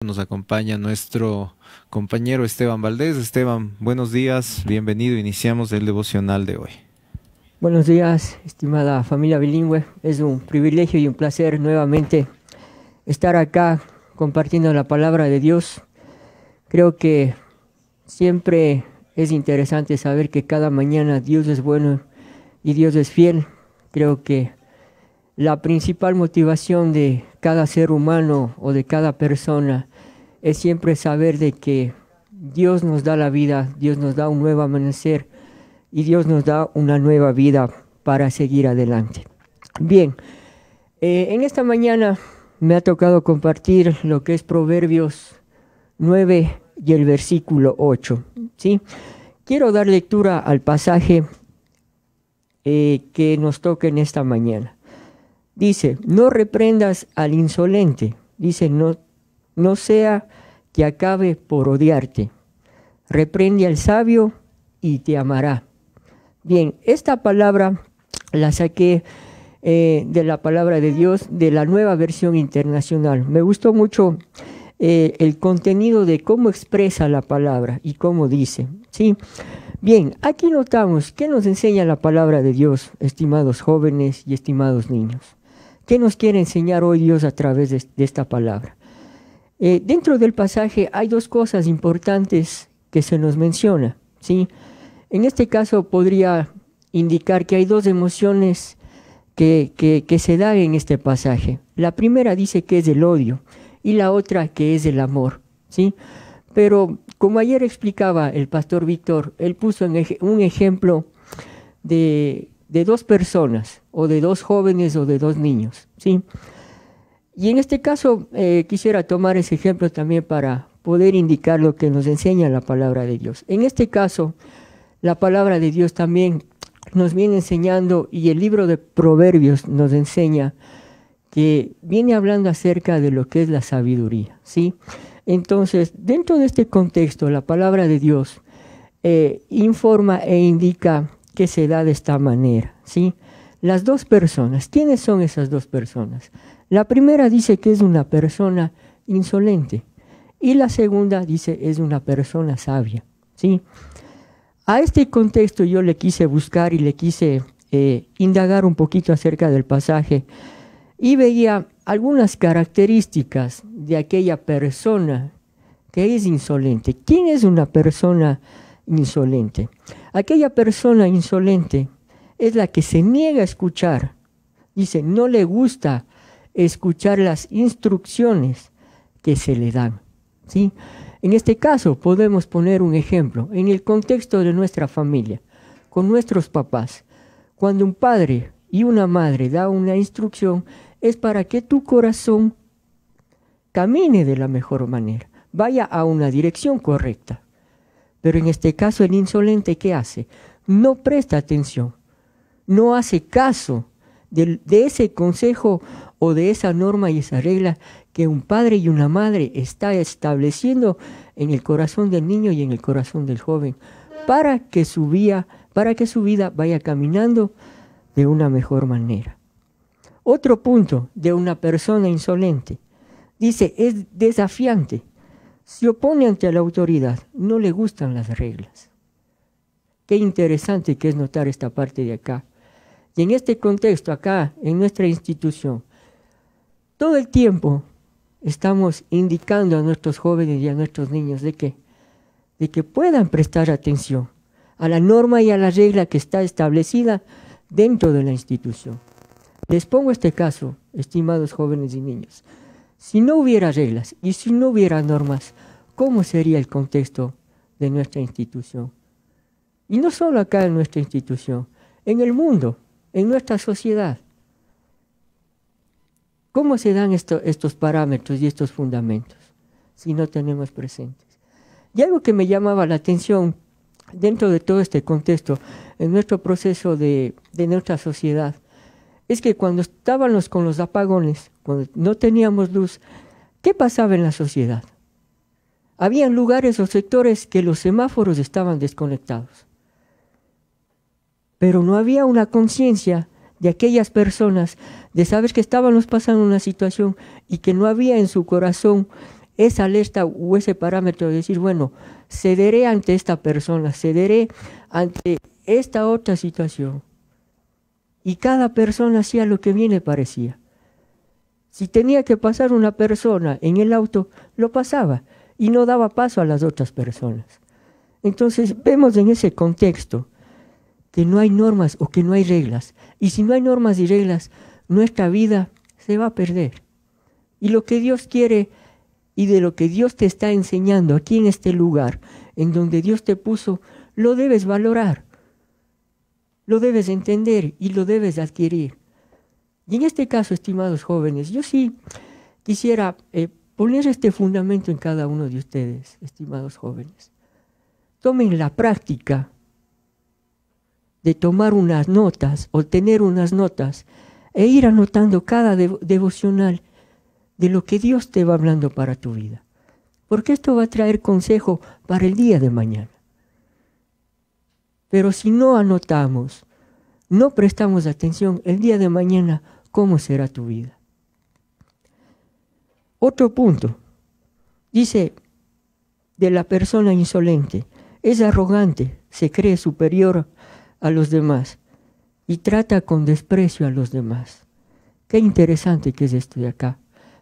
Nos acompaña nuestro compañero Esteban Valdés. Esteban, buenos días, bienvenido. Iniciamos el devocional de hoy. Buenos días, estimada familia bilingüe. Es un privilegio y un placer nuevamente estar acá compartiendo la palabra de Dios. Creo que siempre es interesante saber que cada mañana Dios es bueno y Dios es fiel. Creo que la principal motivación de cada ser humano o de cada persona es siempre saber de que Dios nos da la vida, Dios nos da un nuevo amanecer y Dios nos da una nueva vida para seguir adelante. Bien, en esta mañana me ha tocado compartir lo que es Proverbios 9 y el versículo 8. ¿Sí? Quiero dar lectura al pasaje que nos toca en esta mañana. Dice, no reprendas al insolente. Dice, no sea que acabe por odiarte. Reprende al sabio y te amará. Bien, esta palabra la saqué de la palabra de Dios, de la Nueva Versión Internacional. Me gustó mucho el contenido de cómo expresa la palabra y cómo dice. ¿Sí? Bien, aquí notamos qué nos enseña la palabra de Dios, estimados jóvenes y estimados niños. ¿Qué nos quiere enseñar hoy Dios a través de esta palabra? Dentro del pasaje hay dos cosas importantes que se nos menciona, ¿sí? En este caso podría indicar que hay dos emociones que se dan en este pasaje. La primera dice que es el odio y la otra que es el amor, ¿sí? Pero como ayer explicaba el pastor Víctor, él puso un ejemplo de dos personas, o de dos jóvenes o de dos niños, ¿sí? Y en este caso quisiera tomar ese ejemplo también para poder indicar lo que nos enseña la palabra de Dios. En este caso, la palabra de Dios también nos viene enseñando, y el libro de Proverbios nos enseña, que viene hablando acerca de lo que es la sabiduría, ¿sí? Entonces, dentro de este contexto, la palabra de Dios informa e indica que se da de esta manera, ¿sí? Las dos personas, ¿quiénes son esas dos personas? La primera dice que es una persona insolente y la segunda dice es una persona sabia, ¿sí? A este contexto yo le quise buscar y le quise indagar un poquito acerca del pasaje y veía algunas características de aquella persona que es insolente. ¿Quién es una persona insolente? Aquella persona insolente es la que se niega a escuchar. Dice, no le gusta escuchar las instrucciones que se le dan, ¿sí? En este caso podemos poner un ejemplo en el contexto de nuestra familia, con nuestros papás. Cuando un padre y una madre da una instrucción, es para que tu corazón camine de la mejor manera, vaya a una dirección correcta. Pero en este caso el insolente, ¿qué hace? No presta atención, no hace caso de ese consejo o de esa norma y esa regla que un padre y una madre está estableciendo en el corazón del niño y en el corazón del joven, para que su vida vaya caminando de una mejor manera. Otro punto de una persona insolente, dice, es desafiante. Se opone ante la autoridad, no le gustan las reglas. Qué interesante que es notar esta parte de acá. Y en este contexto, acá, en nuestra institución, todo el tiempo estamos indicando a nuestros jóvenes y a nuestros niños de que puedan prestar atención a la norma y a la regla que está establecida dentro de la institución. Les pongo este caso, estimados jóvenes y niños. Si no hubiera reglas y si no hubiera normas, ¿cómo sería el contexto de nuestra institución? Y no solo acá en nuestra institución, en el mundo, en nuestra sociedad. ¿Cómo se dan estos parámetros y estos fundamentos si no tenemos presentes? Y algo que me llamaba la atención dentro de todo este contexto, en nuestro proceso de nuestra sociedad, es que cuando estábamos con los apagones, cuando no teníamos luz, ¿qué pasaba en la sociedad? Habían lugares o sectores que los semáforos estaban desconectados. Pero no había una conciencia de aquellas personas de saber que estábamos pasando una situación y que no había en su corazón esa alerta o ese parámetro de decir, bueno, cederé ante esta persona, cederé ante esta otra situación. Y cada persona hacía lo que bien le parecía. Si tenía que pasar una persona en el auto, lo pasaba y no daba paso a las otras personas. Entonces vemos en ese contexto que no hay normas o que no hay reglas. Y si no hay normas y reglas, nuestra vida se va a perder. Y lo que Dios quiere y de lo que Dios te está enseñando aquí en este lugar, en donde Dios te puso, lo debes valorar, lo debes entender y lo debes adquirir. Y en este caso, estimados jóvenes, yo sí quisiera poner este fundamento en cada uno de ustedes, estimados jóvenes. Tomen la práctica de tomar unas notas o tener unas notas e ir anotando cada devocional de lo que Dios te va hablando para tu vida. Porque esto va a traer consejo para el día de mañana. Pero si no anotamos, no prestamos atención, el día de mañana, ¿cómo será tu vida? Otro punto, dice de la persona insolente, es arrogante, se cree superior a los demás y trata con desprecio a los demás. Qué interesante que es esto de acá,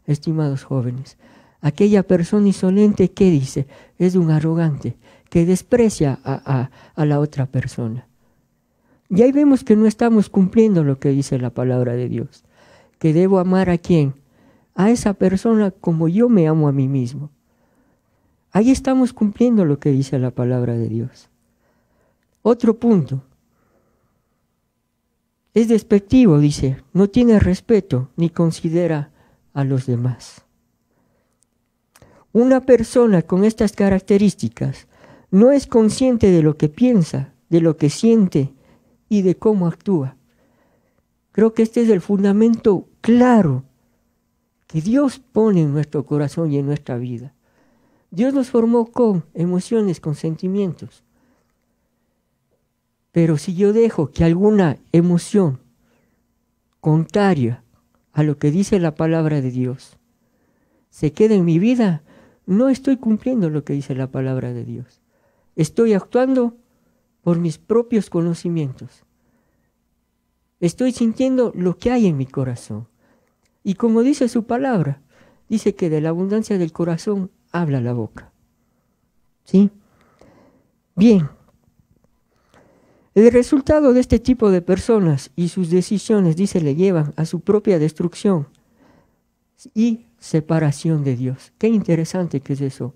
estimados jóvenes. Aquella persona insolente, ¿qué dice? Es un arrogante que desprecia a la otra persona. Y ahí vemos que no estamos cumpliendo lo que dice la palabra de Dios. Que debo amar a quién? A esa persona como yo me amo a mí mismo. Ahí estamos cumpliendo lo que dice la palabra de Dios. Otro punto. Es despectivo, dice, no tiene respeto ni considera a los demás. Una persona con estas características no es consciente de lo que piensa, de lo que siente y de cómo actúa. Creo que este es el fundamento claro que Dios pone en nuestro corazón y en nuestra vida. Dios nos formó con emociones, con sentimientos. Pero si yo dejo que alguna emoción contraria a lo que dice la palabra de Dios se quede en mi vida, no estoy cumpliendo lo que dice la palabra de Dios. Estoy actuando por mis propios conocimientos. Estoy sintiendo lo que hay en mi corazón. Y como dice su palabra, dice que de la abundancia del corazón habla la boca. ¿Sí? Bien. El resultado de este tipo de personas y sus decisiones, dice, le llevan a su propia destrucción y separación de Dios. Qué interesante que es eso,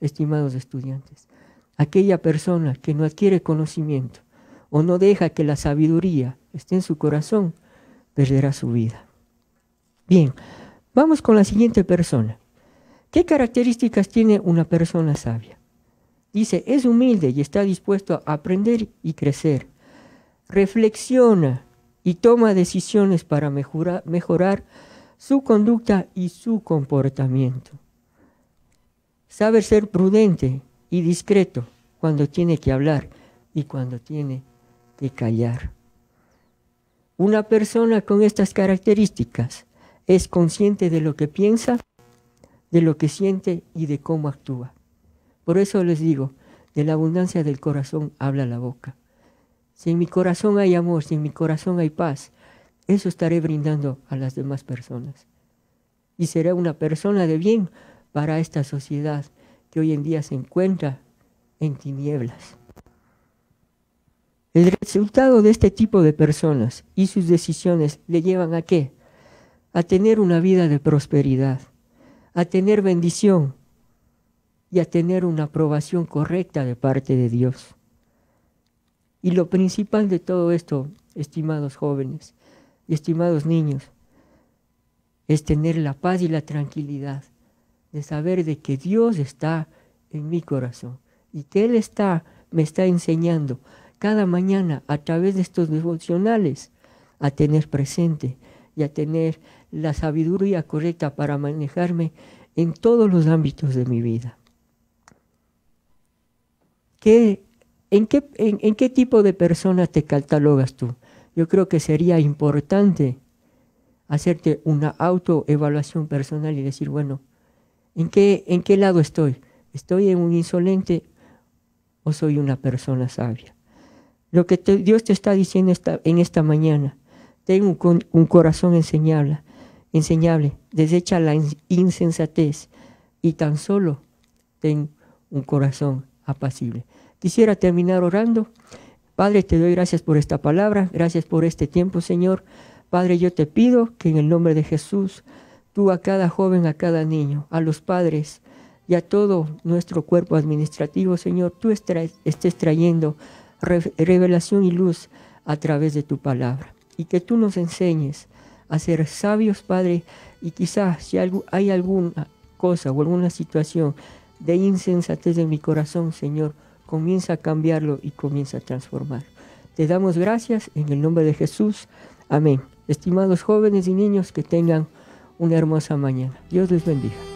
estimados estudiantes. Aquella persona que no adquiere conocimiento o no deja que la sabiduría esté en su corazón, perderá su vida. Bien, vamos con la siguiente persona. ¿Qué características tiene una persona sabia? Dice, es humilde y está dispuesto a aprender y crecer. Reflexiona y toma decisiones para mejorar su conducta y su comportamiento. Sabe ser prudente y discreto cuando tiene que hablar y cuando tiene que callar. Una persona con estas características es consciente de lo que piensa, de lo que siente y de cómo actúa. Por eso les digo, de la abundancia del corazón habla la boca. Si en mi corazón hay amor, si en mi corazón hay paz, eso estaré brindando a las demás personas. Y seré una persona de bien para esta sociedad que hoy en día se encuentra en tinieblas. El resultado de este tipo de personas y sus decisiones le llevan ¿a qué? A tener una vida de prosperidad, a tener bendición y a tener una aprobación correcta de parte de Dios. Y lo principal de todo esto, estimados jóvenes y estimados niños, es tener la paz y la tranquilidad de saber de que Dios está en mi corazón y que Él me está enseñando cada mañana a través de estos devocionales a tener presente y a tener la sabiduría correcta para manejarme en todos los ámbitos de mi vida. ¿En qué tipo de persona te catalogas tú? Yo creo que sería importante hacerte una autoevaluación personal y decir, bueno, ¿En qué lado estoy? ¿Estoy en un insolente o soy una persona sabia? Lo que Dios te está diciendo en esta mañana, ten un corazón enseñable, desecha la insensatez y tan solo ten un corazón apacible. Quisiera terminar orando. Padre, te doy gracias por esta palabra, gracias por este tiempo, Señor. Padre, yo te pido que en el nombre de Jesús, tú a cada joven, a cada niño, a los padres y a todo nuestro cuerpo administrativo, Señor, tú estés trayendo revelación y luz a través de tu palabra. Y que tú nos enseñes a ser sabios, Padre, y quizás si hay alguna cosa o alguna situación de insensatez en mi corazón, Señor, comienza a cambiarlo y comienza a transformarlo. Te damos gracias en el nombre de Jesús. Amén. Estimados jóvenes y niños, que tengan una hermosa mañana. Dios les bendiga.